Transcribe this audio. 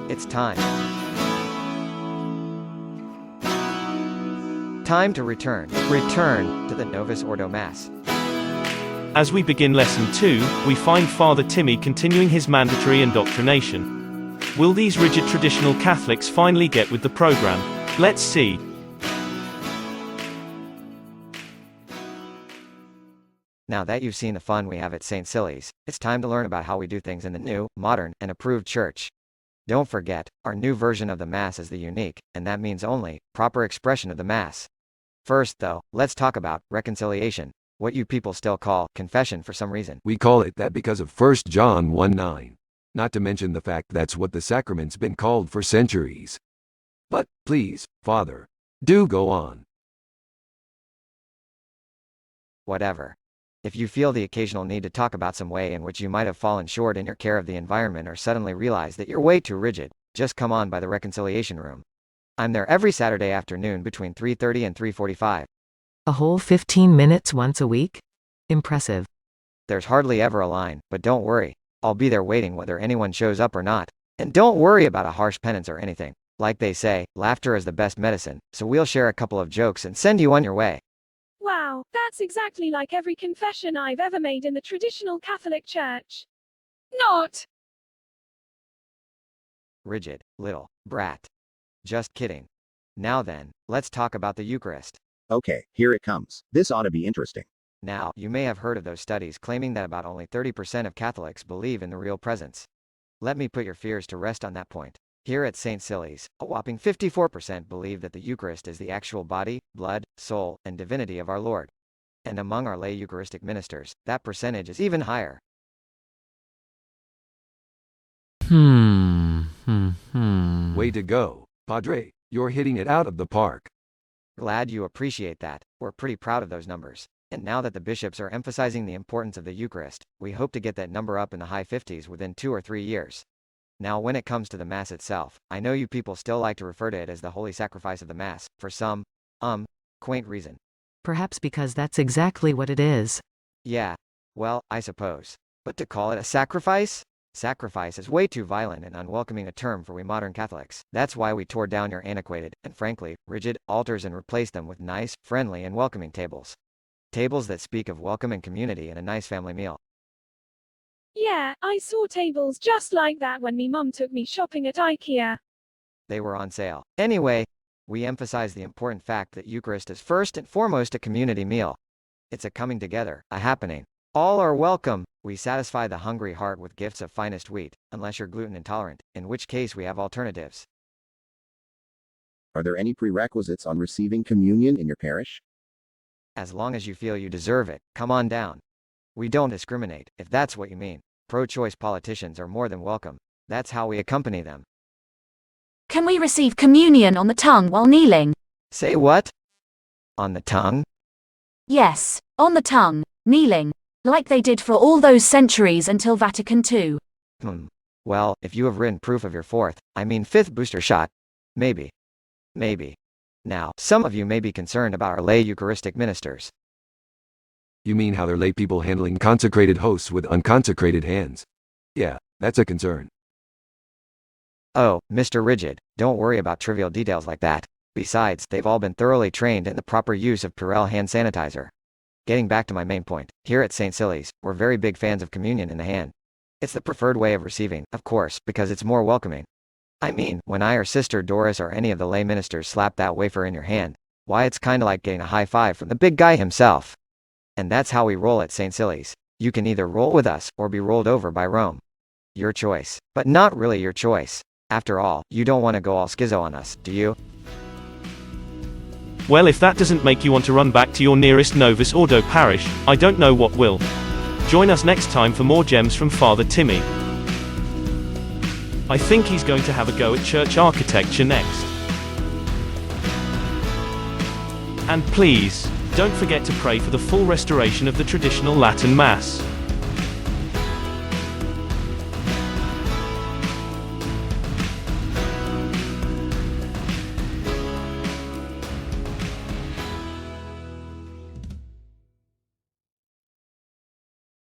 It's time. Time to return to the Novus Ordo Mass. As we begin Lesson 2, we find Father Timmy continuing his mandatory indoctrination. Will these rigid traditional Catholics finally get with the program? Let's see. Now that you've seen the fun we have at St. Silly's, it's time to learn about how we do things in the new, modern, and approved church. Don't forget, our new version of the Mass is the unique, and that means only, proper expression of the Mass. First, though, let's talk about reconciliation, what you people still call confession for some reason. We call it that because of 1 John 1:9. Not to mention the fact that's what the sacrament's been called for centuries. But, please, Father, do go on. Whatever. If you feel the occasional need to talk about some way in which you might have fallen short in your care of the environment or suddenly realize that you're way too rigid, just come on by the reconciliation room. I'm there every Saturday afternoon between 3:30 and 3:45. A whole 15 minutes once a week? Impressive. There's hardly ever a line, but don't worry. I'll be there waiting whether anyone shows up or not. And don't worry about a harsh penance or anything. Like they say, laughter is the best medicine, so we'll share a couple of jokes and send you on your way. Wow, that's exactly like every confession I've ever made in the traditional Catholic Church. Not Rigid, little brat. Just kidding. Now then, let's talk about the Eucharist. Okay, here it comes. This ought to be interesting. Now, you may have heard of those studies claiming that about only 30% of Catholics believe in the real presence. Let me put your fears to rest on that point. Here at St. Silly's, a whopping 54% believe that the Eucharist is the actual body, blood, soul, and divinity of our Lord. And among our lay Eucharistic ministers, that percentage is even higher. Way to go, Padre. You're hitting it out of the park. Glad you appreciate that. We're pretty proud of those numbers. And now that the bishops are emphasizing the importance of the Eucharist, we hope to get that number up in the high 50s within 2 or 3 years. Now when it comes to the Mass itself, I know you people still like to refer to it as the Holy Sacrifice of the Mass, for some, quaint reason. Perhaps because that's exactly what it is. Yeah, well, I suppose. But to call it a sacrifice? Sacrifice is way too violent and unwelcoming a term for we modern Catholics. That's why we tore down your antiquated, and frankly, rigid, altars and replaced them with nice, friendly and welcoming tables. Tables that speak of welcome and community and a nice family meal. Yeah, I saw tables just like that when me mum took me shopping at IKEA. They were on sale. Anyway, we emphasize the important fact that Eucharist is first and foremost a community meal. It's a coming together, a happening. All are welcome. We satisfy the hungry heart with gifts of finest wheat, unless you're gluten intolerant, in which case we have alternatives. Are there any prerequisites on receiving communion in your parish? As long as you feel you deserve it, come on down. We don't discriminate, if that's what you mean. Pro-choice politicians are more than welcome. That's how we accompany them. Can we receive communion on the tongue while kneeling? Say what? On the tongue? Yes, on the tongue, kneeling, like they did for all those centuries until Vatican II. Well, if you have written proof of your fifth booster shot, maybe. Now, some of you may be concerned about our lay Eucharistic ministers. You mean how they're lay people handling consecrated hosts with unconsecrated hands? Yeah, that's a concern. Oh, Mr. Rigid, don't worry about trivial details like that. Besides, they've all been thoroughly trained in the proper use of Purell hand sanitizer. Getting back to my main point, here at St. Silly's, we're very big fans of communion in the hand. It's the preferred way of receiving, of course, because it's more welcoming. I mean, when I or Sister Doris or any of the lay ministers slap that wafer in your hand, why it's kinda like getting a high five from the big guy himself. And that's how we roll at St. Silly's. You can either roll with us, or be rolled over by Rome. Your choice. But not really your choice. After all, you don't want to go all schizo on us, do you? Well, if that doesn't make you want to run back to your nearest Novus Ordo parish, I don't know what will. Join us next time for more gems from Father Timmy. I think he's going to have a go at church architecture next. And please, don't forget to pray for the full restoration of the traditional Latin Mass.